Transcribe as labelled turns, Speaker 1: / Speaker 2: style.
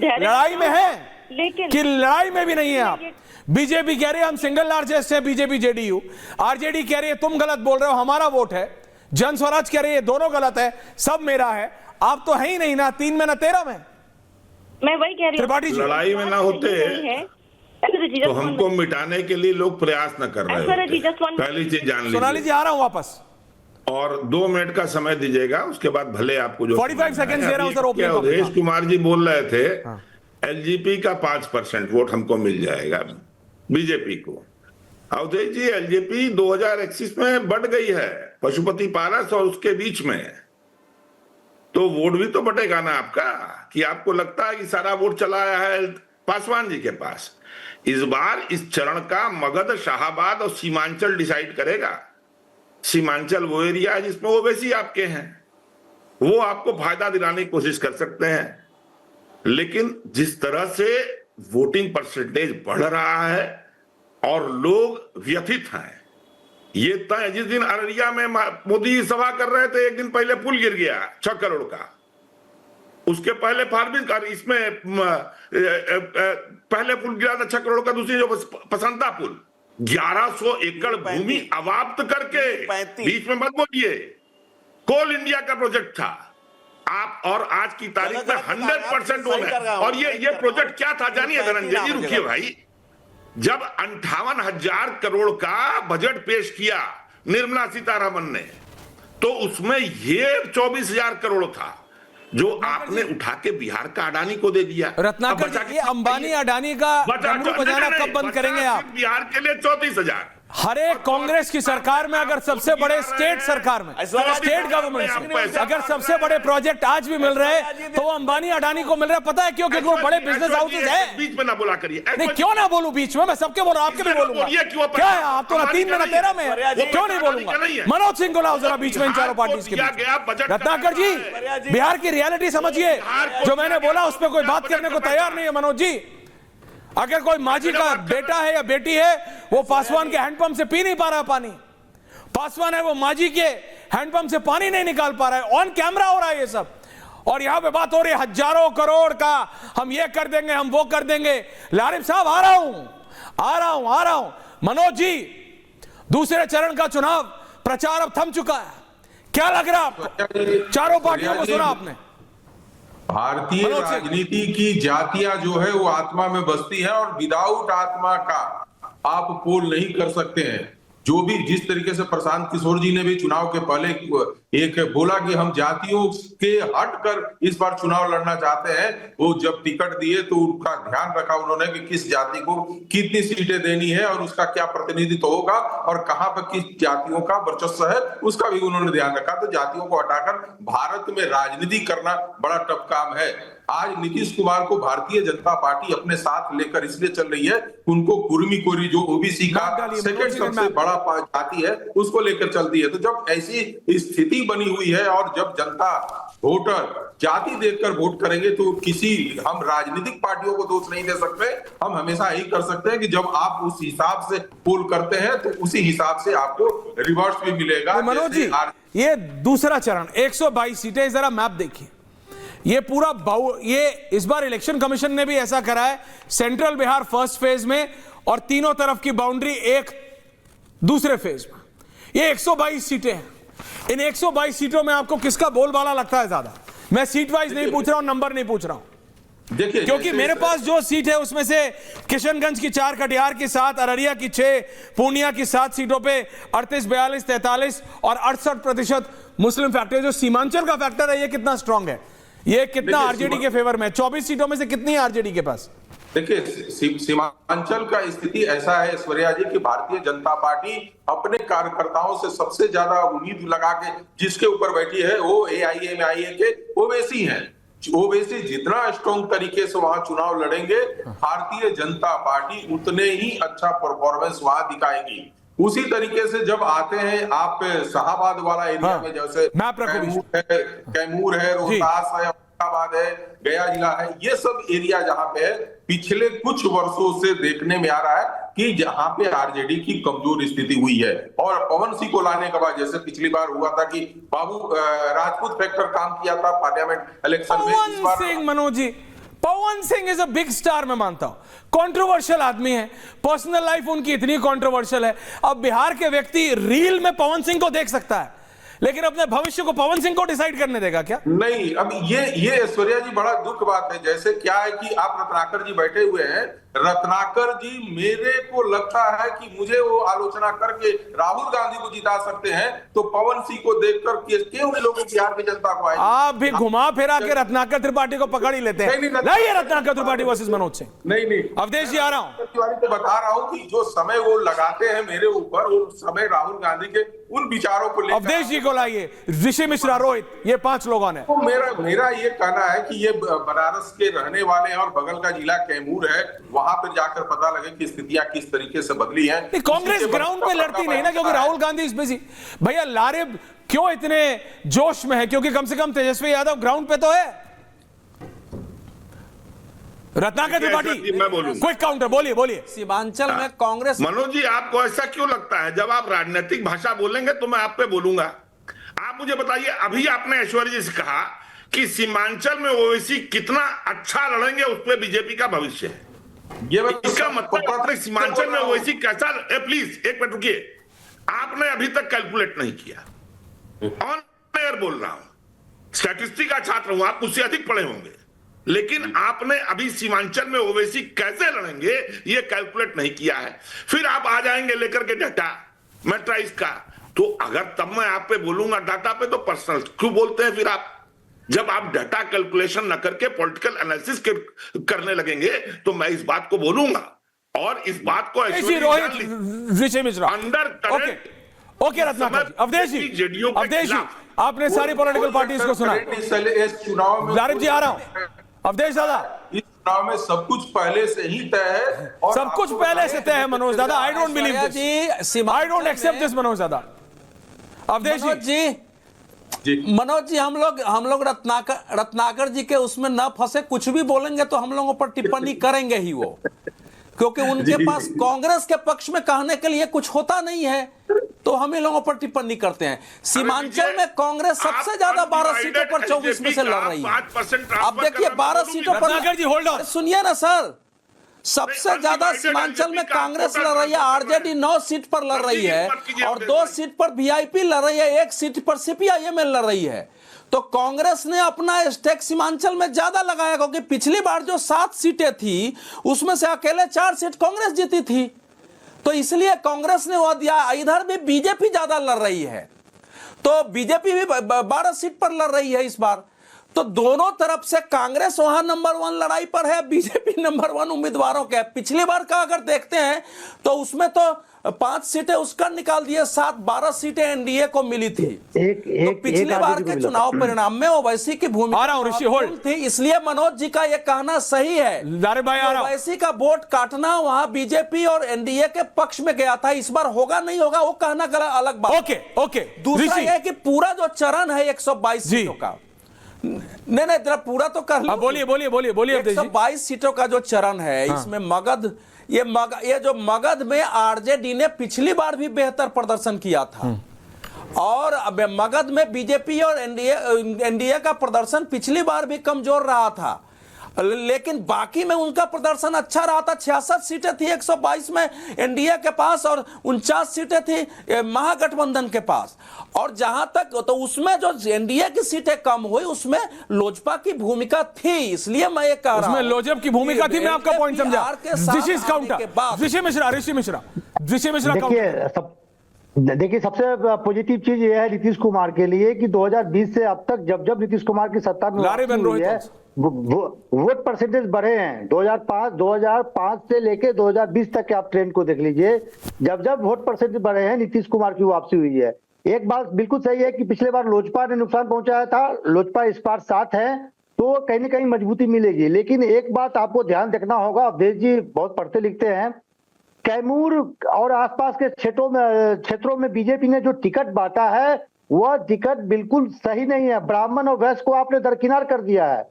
Speaker 1: लड़ाई में है,
Speaker 2: लेकिन
Speaker 1: कि लड़ाई में भी नहीं है आप। बीजेपी कह रही है हम सिंगल लार्जेस्ट है, बीजेपी जेडीयू, आरजेडी कह रही है तुम गलत बोल रहे हो, हमारा वोट है, जन स्वराज कह रही है दोनों गलत है, सब मेरा है। आप तो है ही नहीं ना 3 में ना 13 में।
Speaker 2: मैं वही कह रही
Speaker 1: त्रिपाठी जी,
Speaker 3: लड़ाई में ना होते तो हमको मिटाने के लिए लोग प्रयास न कर रहे होते। पहली चीज जान
Speaker 1: सोनाली
Speaker 3: लीजिए।
Speaker 1: जी आ रहा हूं वापस,
Speaker 3: और 2 मिनट का समय दीजिएगा, उसके बाद भले आपको जो
Speaker 1: 45 सेकंड दे रहा हूं सर।
Speaker 3: क्या
Speaker 1: ओपनिंग
Speaker 3: अवधेश कुमार जी बोल रहे थे
Speaker 1: हाँ।
Speaker 3: एलजेपी का 5% वोट हमको मिल जाएगा बीजेपी को। अवधेश जी एलजेपी 2021 में बढ़ गई है पशुपति पारस और उसके बीच में, तो वोट भी तो बटेगा ना आपका। कि आपको लगता है कि सारा वोट चला आया है पासवान जी के पास। इस बार इस चरण का मगध, शाहाबाद और सीमांचल डिसाइड करेगा। सीमांचल वो एरिया है जिसमें ओवैसी आपके हैं, वो आपको फायदा दिलाने की कोशिश कर सकते हैं। लेकिन जिस तरह से वोटिंग परसेंटेज बढ़ रहा है और लोग व्यथित हैं, ये तय जिस दिन अररिया में मोदी सभा कर रहे थे, एक दिन पहले पुल गिर गया 6 करोड़ का, उसके पहले फार्मिंग, इसमें पहले पुल गिरा था 6 करोड़ का, दूसरी जो पसंता पुल 1100 एकड़ भूमि अवाप्त करके, बीच में मत बोलिए, कोल इंडिया का प्रोजेक्ट था। आप और आज की तारीख में 100% ओन है। और ये प्रोजेक्ट क्या था जानिए धनंजय जी, रुकिए भाई, जब 58,000 करोड़ का बजट पेश किया निर्मला सीतारमन ने, तो उसमें ये 24,000 करोड़ था जो आपने उठा के बिहार का अडानी को दे दिया।
Speaker 1: रत्नाकर जी, ये अंबानी अडानी का डमरू बजाना कब बंद करेंगे आप?
Speaker 3: बिहार के लिए 34,000।
Speaker 1: हर एक कांग्रेस की सरकार में, अगर सबसे बड़े स्टेट सरकार में, स्टेट गवर्नमेंट में अगर सबसे बड़े प्रोजेक्ट आज भी मिल रहे हैं तो वो अंबानी अडानी को मिल रहा है। पता है क्यों? क्योंकि वो बड़े बिजनेस हाउसेज हैं।
Speaker 3: बीच में ना बोला करिए।
Speaker 1: नहीं, क्यों ना बोलूं बीच में? मैं सबके बोल रहा हूं, आपके भी बोलूंगा। क्या है, आप तो ना 3 में ना 13 में है, क्यों नहीं बोलूंगा? मनोज सिंह को लाओ जरा बीच में इन चारों पार्टी के बीच। रत्नाकर जी, बिहार की रियलिटी समझिए। जो मैंने बोला उस पर कोई बात करने को तैयार नहीं है मनोज जी। अगर कोई माजी का बेटा है या बेटी है, वो पासवान के हैंडपंप से पी नहीं पा रहा है पानी, पासवान है वो माजी के हैंडपंप से पानी नहीं निकाल पा रहा है, ऑन कैमरा हो रहा है ये सब। और यहां पे बात हो रही है हजारों करोड़ का, हम ये कर देंगे, हम वो कर देंगे। लारिफ साहब आ रहा हूं। मनोज जी, दूसरे चरण का चुनाव प्रचार अब थम चुका है, क्या लग रहा है आपको? चारों पार्टियों को सुना आपने।
Speaker 4: भारतीय राजनीति की जातियां जो है वो आत्मा में बसती है और विदाउट आत्मा का आप पोल नहीं कर सकते हैं। जो भी जिस तरीके से प्रशांत किशोर जी ने भी चुनाव के पहले एक बोला कि हम जातियों के हटकर इस बार चुनाव लड़ना चाहते हैं, वो जब टिकट दिए तो उनका ध्यान रखा उन्होंने कि किस जाति को कितनी सीटें देनी है और उसका क्या प्रतिनिधित्व होगा और कहां पर किस जातियों का वर्चस्व है, उसका भी उन्होंने ध्यान रखा। तो जातियों को हटाकर भारत में राजनीति करना बड़ा टफ काम है। आज नीतीश कुमार को भारतीय जनता पार्टी अपने साथ लेकर इसलिए चल रही है, उनको कुर्मी कोरी जो ओबीसी का सेकंड सबसे बड़ा जाति है उसको लेकर चलती है। तो जब ऐसी स्थिति बनी हुई है और जब जनता वोटर जाति देखकर वोट करेंगे तो हम राजनीतिक पार्टियों को दोष नहीं दे सकते। हम हमेशा यही कर सकते हैं कि जब आप उस हिसाब से पोल करते हैं तो उसी हिसाब से आपको रिवर्स भी मिलेगा।
Speaker 1: मनोज जी, ये दूसरा चरण 122 सीटें, जरा मैप देखिए। ये पूरा ये इस बार इलेक्शन कमीशन ने भी ऐसा करा है, सेंट्रल बिहार फर्स्ट फेज में और तीनों तरफ की बाउंड्री एक दूसरे फेज में। ये 122 सीटें हैं। इन 122 सीटों में आपको किसका बोलबाला लगता है ज्यादा? मैं सीट वाइज नहीं पूछ रहा हूं, नंबर नहीं पूछ रहा हूं, देखिए, क्योंकि मेरे पास जो सीट है उसमें से किशनगंज की 4, कटिहार की 7, अररिया की 6, पूर्णिया की 7 सीटों पे 38, 42, 43 और 68% मुस्लिम फैक्टर। जो सीमांचल का फैक्टर है ये कितना स्ट्रांग है, ये कितना आरजेडी के फेवर में? 24 सीटों में से कितनी है आरजेडी के पास?
Speaker 4: देखिए, सीमांचल का स्थिति ऐसा है ऐश्वर्या जी कि भारतीय जनता पार्टी अपने कार्यकर्ताओं से सबसे ज्यादा उम्मीद लगा के जिसके ऊपर बैठी है वो AIMIA के ओवैसी हैं। ओवैसी जितना स्ट्रॉन्ग तरीके से वहां चुनाव लड़ेंगे, भारतीय जनता पार्टी उतने ही अच्छा परफॉर्मेंस वहां दिखाएगी। उसी तरीके से जब आते हैं आप शाहाबाद वाला एरिया में, जैसे कैमूर है, रोहतास है, औरंगाबाद है, गया जिला है, ये सब एरिया जहां पे है, पिछले कुछ वर्षों से देखने में आ रहा है कि जहां पे आरजेडी की कमजोर स्थिति हुई है। और पवन सिंह को लाने के बाद, जैसे पिछली बार हुआ था कि बाबू राजपूत फैक्टर काम किया था पार्लियामेंट इलेक्शन में,
Speaker 1: Pawan Singh, Manoj ji, Pawan Singh is a big star, मैं मानता हूं, कंट्रोवर्शियल आदमी है, पर्सनल लाइफ उनकी इतनी कंट्रोवर्शियल है। अब बिहार के व्यक्ति रील में पवन सिंह को देख सकता है, लेकिन अपने भविष्य को पवन सिंह को डिसाइड करने देगा क्या?
Speaker 4: नहीं, अब ये ऐश्वर्या जी बड़ा दुख बात है। जैसे क्या है कि आप रत्नाकर जी बैठे हुए हैं, रत्नाकर जी मेरे को लगता है कि मुझे वो आलोचना करके राहुल गांधी को जिता सकते हैं, तो पवन सिंह को देखकर क्यों लोगों बिहार की जनता को आएगी?
Speaker 1: आप भी घुमा फिरा के रत्नाकर त्रिपाठी को पकड़ ही लेते हैं। नहीं है रत्नाकर त्रिपाठी वर्सेस मनोज सिंह।
Speaker 4: नहीं
Speaker 1: अवधेश जी आ रहा हूं,
Speaker 4: तिवारी को बता रहा हूं कि जो समय वो लगाते हैं मेरे ऊपर, वो समय राहुल गांधी के उन विचारों को लेकर।
Speaker 1: अवधेश जी को लाइए, ऋषि मिश्रा, रोहित, ये 5 लोगों ने।
Speaker 4: तो मेरा ये कहना है कि ये बनारस के रहने वाले हैं और बगल का जिला कैमूर है, वहां पर जाकर पता लगे कि स्थितियां किस तरीके से बदली हैं।
Speaker 1: कांग्रेस ग्राउंड पे लड़ती नहीं ना, क्योंकि राहुल गांधी इस बिजी। भैया लारेब क्यों इतने जोश में है? क्योंकि कम से कम तेजस्वी यादव ग्राउंड पे तो है। रत्नाकर त्रिपाठी,
Speaker 3: मैं बोलूं,
Speaker 1: क्विक काउंटर, बोलिए।
Speaker 5: सीमांचल में कांग्रेस।
Speaker 3: मनोज जी, आपको ऐसा क्यों लगता है? जब आप राजनीतिक भाषा बोलेंगे तो मैं आप पे बोलूंगा। आप मुझे बताइए, अभी आपने ऐश्वर्या जी से कहा कि सीमांचल में ओवैसी कितना अच्छा लड़ेंगे, उस पर बीजेपी का भविष्य है। इसका मतलब आपने सीमांचल में ओवैसी कैसा, प्लीज एक मिनट रुकिए, आपने अभी तक कैलकुलेट नहीं किया। ऑन एयर बोल रहा हूं, स्टैटिस्टिक का छात्र हूं, आप मुझसे अधिक पढ़े होंगे, लेकिन आपने अभी सीमांचल में ओवैसी कैसे लड़ेंगे ये कैलकुलेट नहीं किया है। फिर आप आ जाएंगे लेकर के डाटा मैट्राइज का, तो अगर तब मैं आप पे बोलूंगा डाटा पे, तो पर्सनल क्यों बोलते हैं फिर आप? जब आप डाटा कैलकुलेशन न करके पॉलिटिकल एनालिसिस करने लगेंगे तो मैं इस बात को बोलूंगा, और इस बात को
Speaker 1: ऋषि मिश्रा अंडर ओके रत्नाकर जी, अवधेश जी, आपने सारी पॉलिटिकल पार्टीज को सुना।
Speaker 4: चुनाव
Speaker 1: जी आ रहा हूं, अवधेश दादा,
Speaker 4: इस चुनाव में सब कुछ पहले से ही तय है, और
Speaker 1: सब कुछ पहले से तय है मनोज दादा। I don't believe this, I don't accept this Manoj दादा। अवधेश
Speaker 5: जी, मनोज जी, हम लोग रत्नाकर जी के उसमें न फंसे, कुछ भी बोलेंगे तो हम लोगों पर टिप्पणी करेंगे ही वो, क्योंकि उनके पास कांग्रेस के पक्ष में कहने के लिए कुछ होता नहीं है, तो हम इन लोगों पर टिप्पणी करते हैं। सीमांचल में कांग्रेस सबसे ज्यादा 12 सीटों पर 24 में से लड़ रही है। अब देखिए 12 सीटों पर, सुनिए ना सर, सबसे ज्यादा सीमांचल में कांग्रेस लड़ रही है, आरजेडी 9 सीट पर लड़ रही है, और 2 सीट पर वीआईपी लड़ रही है, 1 सीट पर सीपीआईएम लड़ रही है। तो कांग्रेस ने अपना स्टेक सीमांचल में ज्यादा लगाया, क्योंकि पिछली बार जो 7 सीटें थी उसमें से अकेले 4 सीट कांग्रेस जीती थी, तो इसलिए कांग्रेस ने वो दिया। इधर भी बीजेपी ज्यादा लड़ रही है, तो बीजेपी भी 12 सीट पर लड़ रही है इस बार। तो दोनों तरफ से कांग्रेस वहां नंबर 1 लड़ाई पर है, बीजेपी नंबर 1 उम्मीदवारों के। पिछली बार का अगर देखते हैं तो उसमें तो 5 सीटें उसका निकाल दिए, 12 सीटें एनडीए को मिली थी। तो पिछली बार के चुनाव परिणाम में ओवैसी की भूमिका थी, इसलिए मनोज जी का यह कहना सही है। ओवैसी का वोट काटना वहां बीजेपी और एनडीए के पक्ष में गया था, इस बार होगा नहीं होगा वो कहना अलग बात।
Speaker 1: ओके।
Speaker 5: दूसरा यह कि पूरा जो चरण है 122 सीटों का, नहीं जरा पूरा तो कर लो।
Speaker 1: बोलिए
Speaker 5: 122 सीटों का जो चरण है, इसमें मगध, ये जो मगध में आरजेडी ने पिछली बार भी बेहतर प्रदर्शन किया था, और अब मगध में बीजेपी और एनडीए का प्रदर्शन पिछली बार भी कमजोर रहा था, लेकिन बाकी में उनका प्रदर्शन अच्छा रहा था। 66 सीटें थी 122 में एनडीए के पास, और 49 सीटें थी महागठबंधन के पास। और जहां तक तो उसमें जो एनडीए की सीटें कम हुई, उसमें लोजपा की भूमिका थी, इसलिए मैं ये कह रहा हूं
Speaker 1: उसमें लोजप की भूमिका थी। मैं आपका पॉइंट समझा। ऋषि मिश्रा
Speaker 6: देखिए, सबसे पॉजिटिव चीज ये है नीतीश कुमार के लिए कि 2020 से अब तक जब नीतीश कुमार की सत्ता में हुई है, वोट परसेंटेज बढ़े हैं। 2005 से लेके 2020 तक के आप ट्रेंड को देख लीजिए, जब वोट परसेंटेज बढ़े हैं, नीतीश कुमार की वापसी हुई है। एक बात बिल्कुल सही है कि पिछले बार लोजपा ने नुकसान पहुंचाया था, लोजपा इस बार साथ है, तो कहीं ना कहीं मजबूती मिलेगी। लेकिन एक बात आपको ध्यान रखना होगा, अवधेश जी बहुत पढ़ते लिखते हैं, कैमूर और आसपास के क्षेत्रों में बीजेपी ने जो टिकट बांटा है, वह टिकट बिल्कुल सही नहीं है। ब्राह्मण और वैश्य को आपने दरकिनार कर दिया है।